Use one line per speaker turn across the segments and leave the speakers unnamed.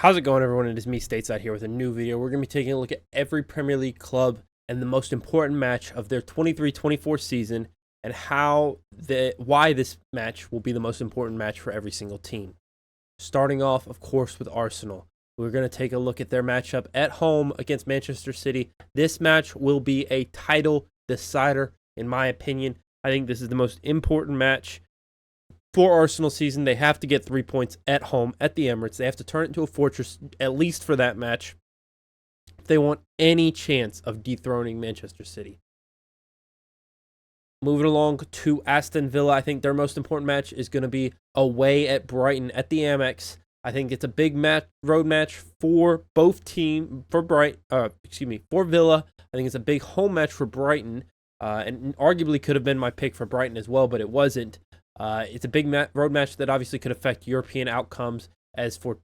How's it going, everyone? It is me, Stateside, here with a new video. We're going to be taking a look at every Premier League club and the most important match of their 23-24 season and why this match will be the most important match for every single team. Starting off, of course, with Arsenal. We're going to take a look at their matchup at home against Manchester City. This match will be a title decider, in my opinion. I think this is the most important match for Arsenal season. They have to get 3 points at home at the Emirates. They have to turn it into a fortress, at least for that match, if they want any chance of dethroning Manchester City. Moving along to Aston Villa, I think their most important match is going to be away at Brighton at the Amex. I think it's a big road match for both teams. For Villa. I think it's a big home match for Brighton, and arguably could have been my pick for Brighton as well, but it wasn't. It's a big road match that obviously could affect European outcomes as for,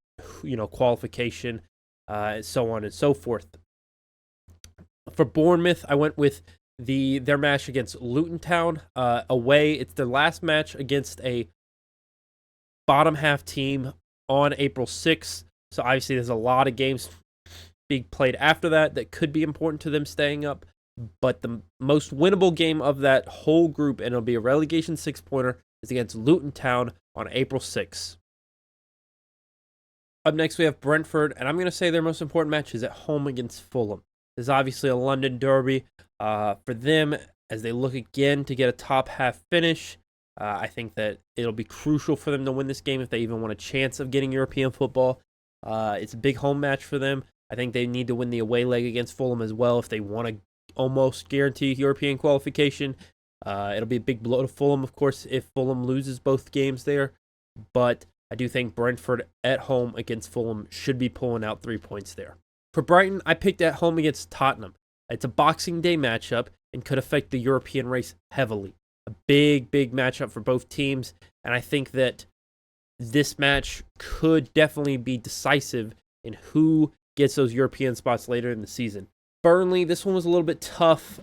qualification, so on and so forth. For Bournemouth, I went with their match against Luton Town away. It's their last match against a bottom half team on April 6th. So obviously there's a lot of games being played after that could be important to them staying up. But the most winnable game of that whole group, and it'll be a relegation 6-pointer, is against Luton Town on April 6th. Up next, we have Brentford, and I'm going to say their most important match is at home against Fulham. This is obviously a London derby for them as they look again to get a top half finish. I think that it'll be crucial for them to win this game if they even want a chance of getting European football. It's a big home match for them. I think they need to win the away leg against Fulham as well if they want to almost guarantee European qualification. It'll be a big blow to Fulham, of course, if Fulham loses both games there. But I do think Brentford at home against Fulham should be pulling out 3 points there. For Brighton, I picked at home against Tottenham. It's a Boxing Day matchup and could affect the European race heavily. A big matchup for both teams, and I think that this match could definitely be decisive in who gets those European spots later in the season. Burnley, this one was a little bit tough.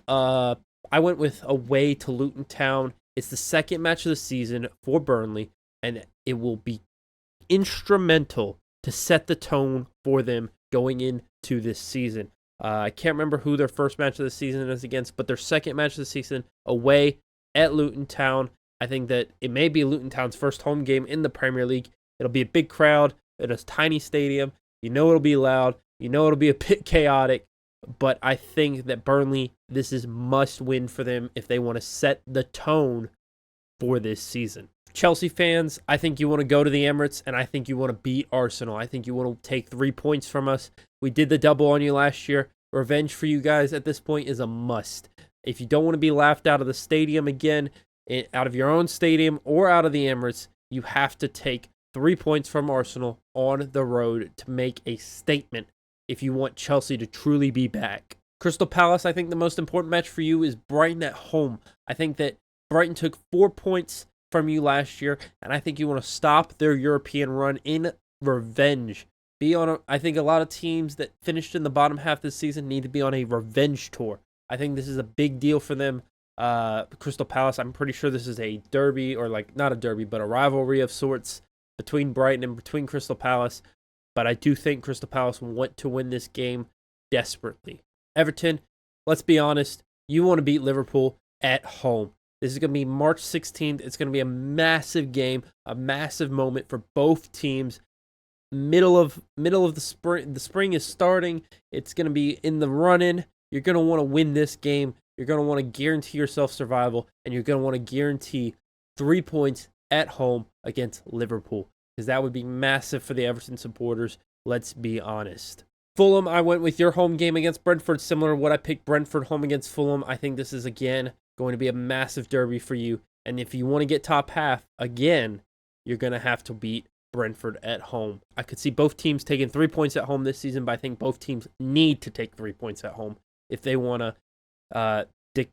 I went with away to Luton Town. It's the second match of the season for Burnley, and it will be instrumental to set the tone for them going into this season. I can't remember who their first match of the season is against, but their second match of the season away at Luton Town. I think that it may be Luton Town's first home game in the Premier League. It'll be a big crowd in a tiny stadium. It'll be loud. It'll be a bit chaotic. But I think that Burnley, this is must win for them if they want to set the tone for this season. Chelsea fans, I think you want to go to the Emirates, and I think you want to beat Arsenal. I think you want to take 3 points from us. We did the double on you last year. Revenge for you guys at this point is a must. If you don't want to be laughed out of the stadium again, out of your own stadium or out of the Emirates, you have to take 3 points from Arsenal on the road to make a statement if you want Chelsea to truly be back. Crystal Palace, I think the most important match for you is Brighton at home. I think that Brighton took 4 points from you last year, and I think you want to stop their European run in revenge. I think a lot of teams that finished in the bottom half this season need to be on a revenge tour. I think this is a big deal for them. Crystal Palace, I'm pretty sure this is a derby, or not a derby, but a rivalry of sorts between Brighton and between Crystal Palace. But I do think Crystal Palace want to win this game desperately. Everton, let's be honest, you want to beat Liverpool at home. This is going to be March 16th. It's going to be a massive game, a massive moment for both teams. Middle of the spring. The spring is starting. It's going to be in the run-in. You're going to want to win this game. You're going to want to guarantee yourself survival, and you're going to want to guarantee 3 points at home against Liverpool, because that would be massive for the Everton supporters. Let's be honest. Fulham, I went with your home game against Brentford, similar to what I picked Brentford home against Fulham. I think this is, again, going to be a massive derby for you. And if you want to get top half, again, you're going to have to beat Brentford at home. I could see both teams taking 3 points at home this season, but I think both teams need to take 3 points at home if they want to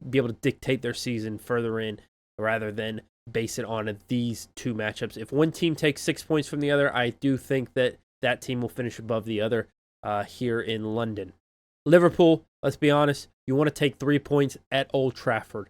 be able to dictate their season further in, rather than base it on these two matchups. If one team takes 6 points from the other, I do think that that team will finish above the other here in London. Liverpool, let's be honest, you want to take 3 points at Old Trafford.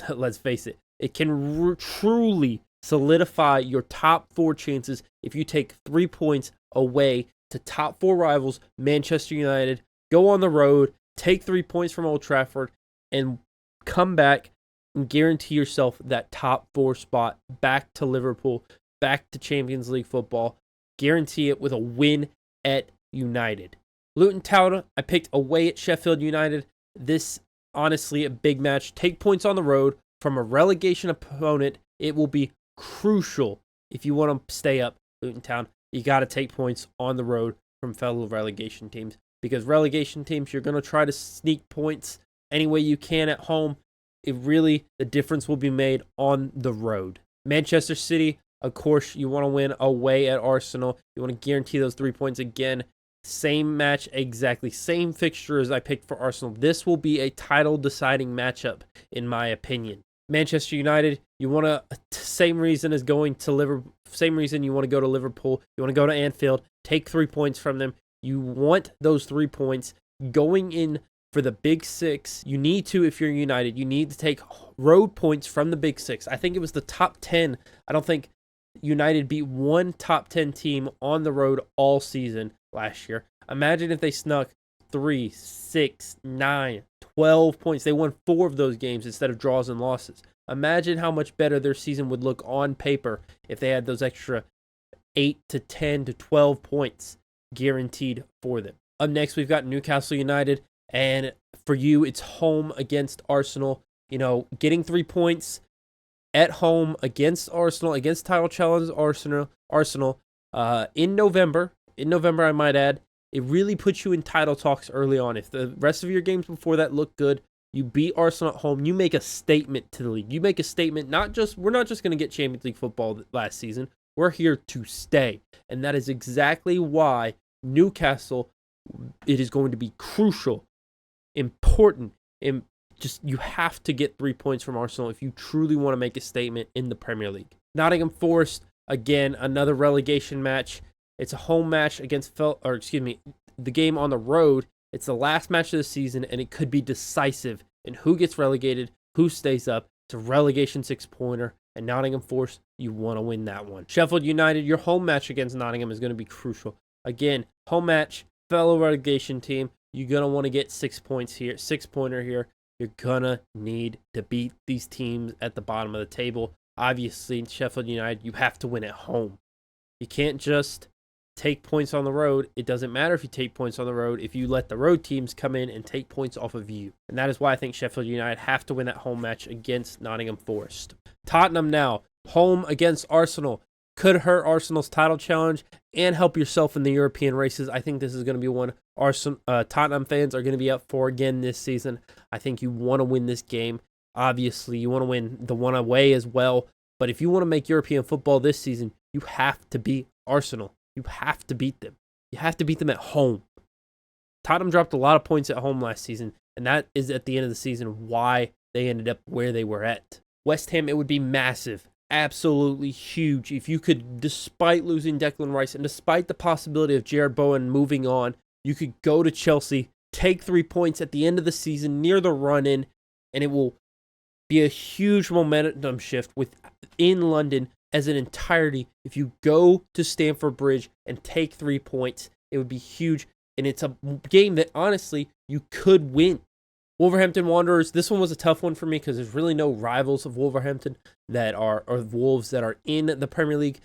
Let's face it. It can truly solidify your top 4 chances if you take 3 points away to top 4 rivals, Manchester United. Go on the road, take 3 points from Old Trafford, and come back and guarantee yourself that top 4 spot back to Liverpool, back to Champions League football. Guarantee it with a win at United. Luton Town, I picked away at Sheffield United. This, honestly, a big match. Take points on the road from a relegation opponent. It will be crucial if you want to stay up, Luton Town. You got to take points on the road from fellow relegation teams, because relegation teams, you're going to try to sneak points any way you can at home. The difference will be made on the road. Manchester City, of course, you want to win away at Arsenal. You want to guarantee those 3 points again. Same match, exactly same fixture as I picked for Arsenal. This will be a title-deciding matchup, in my opinion. Manchester United, you want to, same reason as going to Liverpool, same reason you want to go to Liverpool. You want to go to Anfield, take 3 points from them. You want those 3 points going in for the Big Six. You need to, if you're United, you need to take road points from the Big Six. I think it was the top 10. I don't think United beat one top 10 team on the road all season last year. Imagine if they snuck 3, 6, 9, 12 points. They won 4 of those games instead of draws and losses. Imagine how much better their season would look on paper if they had those extra 8 to 10 to 12 points guaranteed for them. Up next, we've got Newcastle United. And for you, it's home against Arsenal. You know, getting 3 points at home against Arsenal, against title challenge Arsenal, in November, I might add, it really puts you in title talks early on. If the rest of your games before that look good, you beat Arsenal at home, you make a statement to the league. You make a statement, we're not just going to get Champions League football last season. We're here to stay. And that is exactly why Newcastle, it is going to be crucial, important, and just you have to get 3 points from Arsenal if you truly want to make a statement in the Premier League. Nottingham Forest, again, another relegation match. It's a home match against the game on the road. It's the last match of the season, and it could be decisive in who gets relegated, who stays up. It's a relegation 6-pointer, and Nottingham Forest, you want to win that one. Sheffield United, your home match against Nottingham is going to be crucial. Again, home match, fellow relegation team. You're going to want to get 6 points here, 6-pointer here. You're going to need to beat these teams at the bottom of the table. Obviously, in Sheffield United, you have to win at home. You can't just take points on the road. It doesn't matter if you take points on the road if you let the road teams come in and take points off of you. And that is why I think Sheffield United have to win that home match against Nottingham Forest. Tottenham now, home against Arsenal. Could hurt Arsenal's title challenge and help yourself in the European races. I think this is going to be one Tottenham fans are going to be up for again this season. I think you want to win this game. Obviously, you want to win the one away as well. But if you want to make European football this season, you have to beat Arsenal. You have to beat them. You have to beat them at home. Tottenham dropped a lot of points at home last season, and that is at the end of the season why they ended up where they were at. West Ham, it would be massive. Absolutely huge if you could, despite losing Declan Rice and despite the possibility of Jared Bowen moving on, you could go to Chelsea, take 3 points at the end of the season near the run-in, and it will be a huge momentum shift within London as an entirety. If you go to Stamford Bridge and take 3 points, it would be huge, and it's a game that honestly you could win. Wolverhampton Wanderers, this one was a tough one for me because there's really no rivals of Wolverhampton that are, or Wolves that are in the Premier League.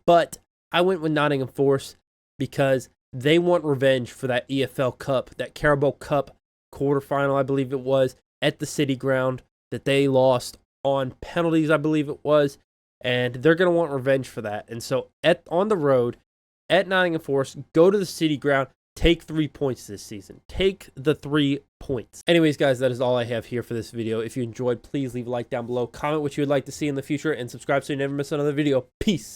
But I went with Nottingham Forest because they want revenge for that EFL Cup, that Carabao Cup quarterfinal, I believe it was, at the City Ground that they lost on penalties, I believe it was. And they're going to want revenge for that. And so on the road at Nottingham Forest, go to the City Ground. Take 3 points this season. Take the 3 points. Anyways, guys, that is all I have here for this video. If you enjoyed, please leave a like down below. Comment what you would like to see in the future. And subscribe so you never miss another video. Peace.